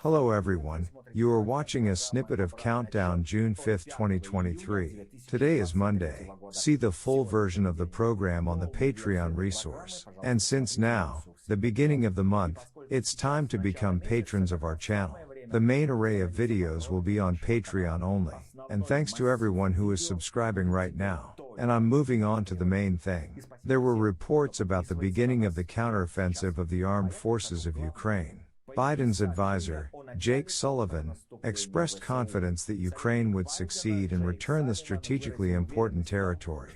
Hello everyone, you are watching a snippet of Countdown June 5, 2023. Today is Monday. See the full version of the program on the Patreon resource. And since now, the beginning of the month, it's time to become patrons of our channel. The main array of videos will be on Patreon only. And thanks to everyone who is subscribing right now. And I'm moving on to the main thing. There were reports about the beginning of the counteroffensive of the armed forces of Ukraine. Biden's advisor, Jake Sullivan, expressed confidence that Ukraine would succeed and return the strategically important territory.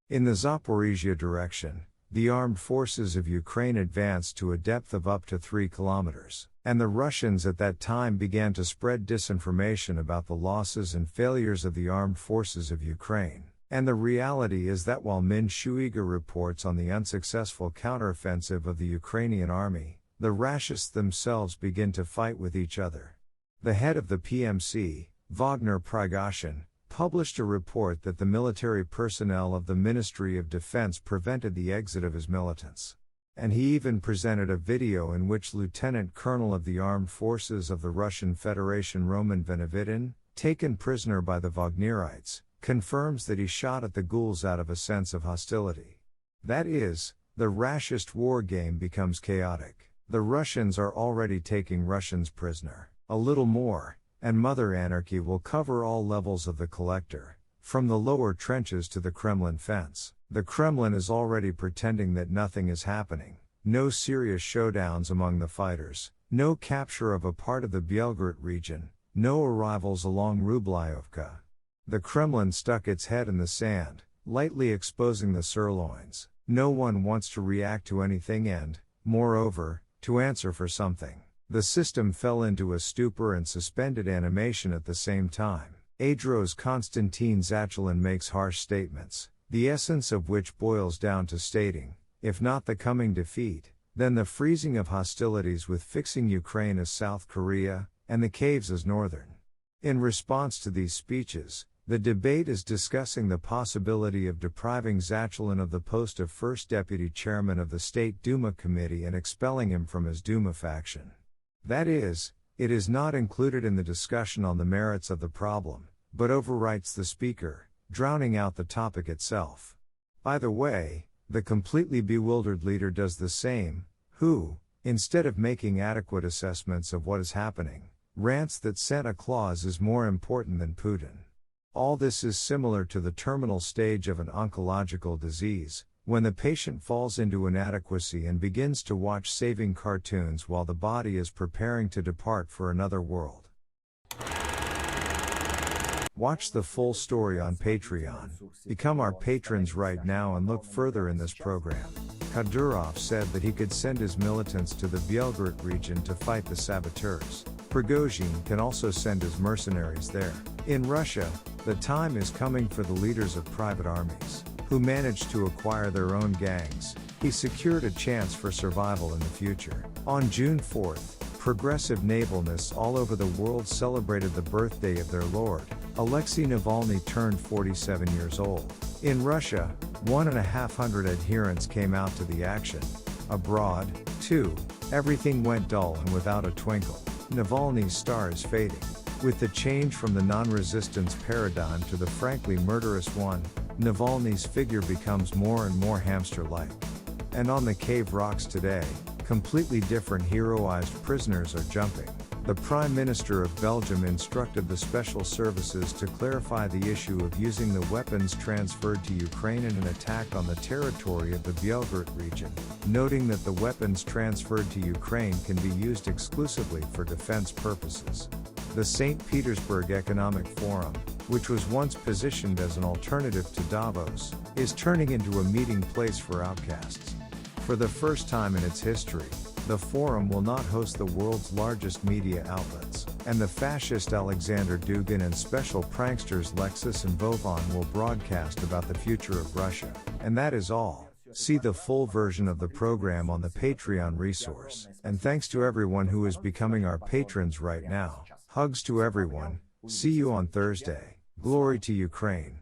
In the Zaporizhia direction, the armed forces of Ukraine advanced to a depth of up to 3 kilometers, and the Russians at that time began to spread disinformation about the losses and failures of the armed forces of Ukraine. And the reality is that while Min Shuiga reports on the unsuccessful counteroffensive of the Ukrainian army, the Rashists themselves begin to fight with each other. The head of the PMC, Wagner Prigozhin, published a report that the military personnel of the Ministry of Defense prevented the exit of his militants. And he even presented a video in which Lieutenant Colonel of the Armed Forces of the Russian Federation Roman Benevitin, taken prisoner by the Wagnerites, confirms that he shot at the ghouls out of a sense of hostility. That is, the Rashist war game becomes chaotic. The Russians are already taking Russians prisoner. A little more, and Mother Anarchy will cover all levels of the collector, from the lower trenches to the Kremlin fence. The Kremlin is already pretending that nothing is happening. No serious showdowns among the fighters, no capture of a part of the Belgorod region, no arrivals along Rublyovka. The Kremlin stuck its head in the sand, lightly exposing the sirloins. No one wants to react to anything and, moreover, to answer for something. The system fell into a stupor and suspended animation at the same time. Adros Konstantin Zachelin makes harsh statements, the essence of which boils down to stating, if not the coming defeat, then the freezing of hostilities with fixing Ukraine as South Korea, and the caves as Northern. In response to these speeches, the debate is discussing the possibility of depriving Zachelin of the post of first deputy chairman of the State Duma committee and expelling him from his Duma faction. That is, it is not included in the discussion on the merits of the problem, but overwrites the speaker, drowning out the topic itself. By the way, the completely bewildered leader does the same, who, instead of making adequate assessments of what is happening, rants that Santa Claus is more important than Putin. All this is similar to the terminal stage of an oncological disease, when the patient falls into inadequacy and begins to watch saving cartoons while the body is preparing to depart for another world. Watch the full story on Patreon. Become our patrons right now and look further in this program. Kadyrov said that he could send his militants to the Belgorod region to fight the saboteurs. Prigozhin can also send his mercenaries there. In Russia, the time is coming for the leaders of private armies, who managed to acquire their own gangs. He secured a chance for survival in the future. On June 4th, progressive navalnists all over the world celebrated the birthday of their lord. Alexei Navalny turned 47 years old. In Russia, 1,500 adherents came out to the action. Abroad, too, everything went dull and without a twinkle. Navalny's star is fading. With the change from the non-resistance paradigm to the frankly murderous one, Navalny's figure becomes more and more hamster-like. And on the cave rocks today, completely different heroized prisoners are jumping. The Prime Minister of Belgium instructed the special services to clarify the issue of using the weapons transferred to Ukraine in an attack on the territory of the Belgorod region, noting that the weapons transferred to Ukraine can be used exclusively for defense purposes. The St. Petersburg Economic Forum, which was once positioned as an alternative to Davos, is turning into a meeting place for outcasts. For the first time in its history, the forum will not host the world's largest media outlets, and the fascist Alexander Dugin and special pranksters Lexus and Vovan will broadcast about the future of Russia. And that is all. See the full version of the program on the Patreon resource. And thanks to everyone who is becoming our patrons right now. Hugs to everyone. See you on Thursday. Glory to Ukraine.